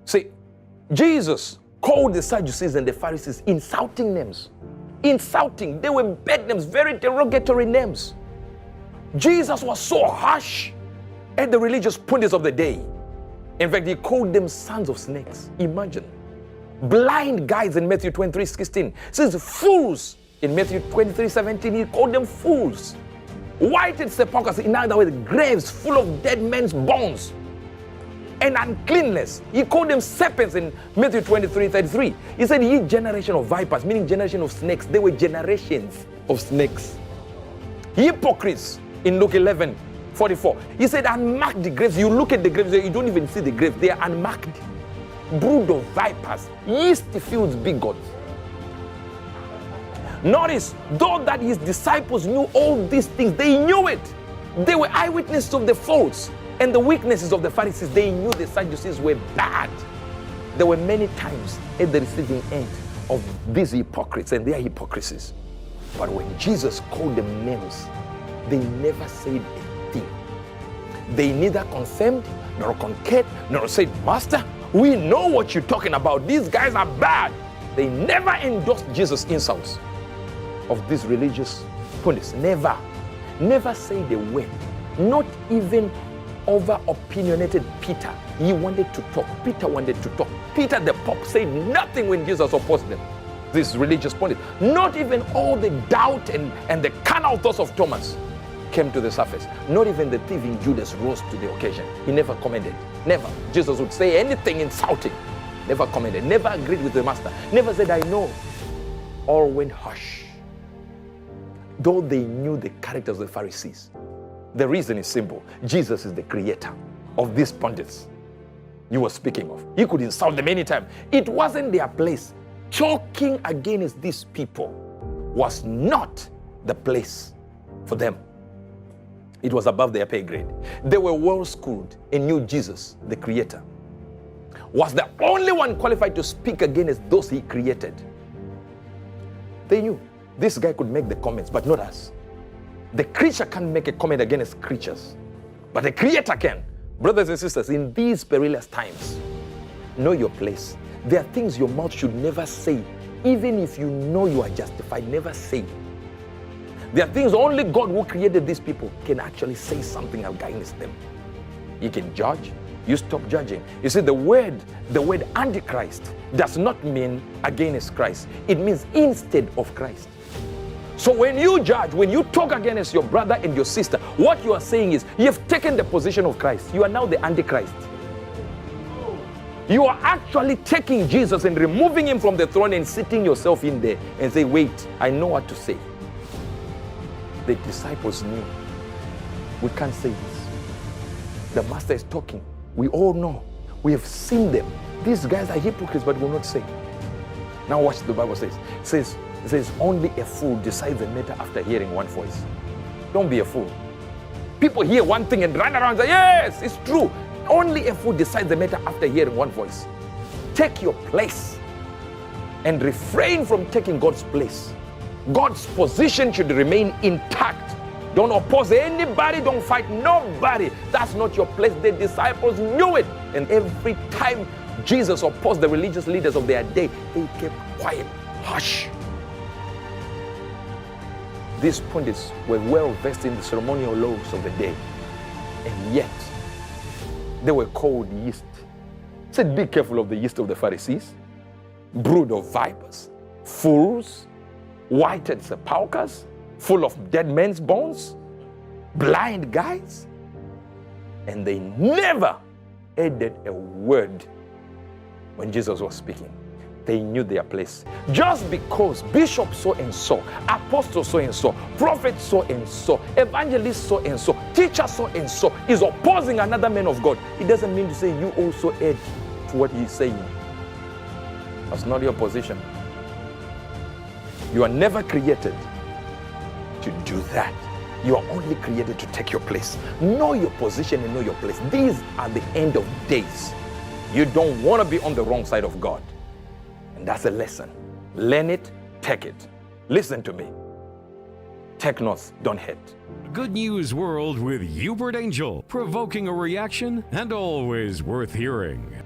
See, Jesus called the Sadducees and the Pharisees insulting names. Insulting. They were bad names, very derogatory names. Jesus was so harsh at the religious pundits of the day. In fact, he called them sons of snakes. Imagine. Blind guys in Matthew 23:16. Says fools in Matthew 23:17. He called them fools. Whited sepulchres, in other words, graves full of dead men's bones and uncleanness. He called them serpents in Matthew 23:33. He said, ye generation of vipers, meaning generation of snakes. They were generations of snakes. Hypocrites in Luke 11:44. He said, unmarked graves. You look at the graves, you don't even see the graves. They are unmarked. Brood of vipers, yeast-filled bigots. Notice, though that his disciples knew all these things, they knew it. They were eyewitnesses of the faults and the weaknesses of the Pharisees. They knew the Sadducees were bad. There were many times at the receiving end of these hypocrites and their hypocrisies. But when Jesus called them names, they never said a thing. They neither confirmed, nor concurred, nor said, Master, we know what you're talking about. These guys are bad. They never endorsed Jesus' insults of these religious pundits. Never. Never said a word. Not even over opinionated Peter. He wanted to talk. Peter wanted to talk. Peter the Pope said nothing when Jesus opposed them. These religious pundits. Not even all the doubt and the carnal thoughts of Thomas came to the surface. Not even the thieving Judas rose to the occasion. He never commented. Never. Jesus would say anything insulting. Never commented. Never agreed with the master. Never said, I know. All went hush. Though they knew the characters of the Pharisees. The reason is simple. Jesus is the creator of these pundits you were speaking of. He could insult them anytime. It wasn't their place. Talking against these people was not the place for them. It was above their pay grade. They were well schooled and knew Jesus, the creator, was the only one qualified to speak against those he created. They knew this guy could make the comments, but not us. The creature can't make a comment against creatures, but the creator can. Brothers and sisters, in these perilous times, know your place. There are things your mouth should never say, even if you know you are justified. Never say. There are things only God who created these people can actually say something against them. He can judge. You stop judging. You see, the word Antichrist does not mean against Christ. It means instead of Christ. So when you judge, when you talk against your brother and your sister, what you are saying is you have taken the position of Christ. You are now the Antichrist. You are actually taking Jesus and removing him from the throne and sitting yourself in there and say, wait, I know what to say. The disciples knew. We can't say this. The master is talking. We all know. We have seen them. These guys are hypocrites, but will not say. Now watch the Bible says. It says only a fool decides a matter after hearing one voice. Don't be a fool. People hear one thing and run around and say, yes, it's true. Only a fool decides the matter after hearing one voice. Take your place and refrain from taking God's place. God's position should remain intact. Don't oppose anybody. Don't fight nobody. That's not your place. The disciples knew it. And every time Jesus opposed the religious leaders of their day, they kept quiet. Hush. These pundits were well versed in the ceremonial laws of the day. And yet, they were called yeast. He said, be careful of the yeast of the Pharisees. Brood of vipers. Fools. Whited sepulchres. Full of dead men's bones. Blind guys. And they never added a word when Jesus was speaking. They knew their place. Just because Bishop so and so, Apostle so and so, Prophet so and so, Evangelist so and so, Teacher so and so is opposing another man of God, it doesn't mean to say you also add to what he's saying. That's not your position. You are never created to do that. You are only created to take your place. Know your position and know your place. These are the end of days. You don't want to be on the wrong side of God. And that's a lesson. Learn it, take it. Listen to me. Take notes, don't hate. Good News World with Hubert Angel, provoking a reaction and always worth hearing.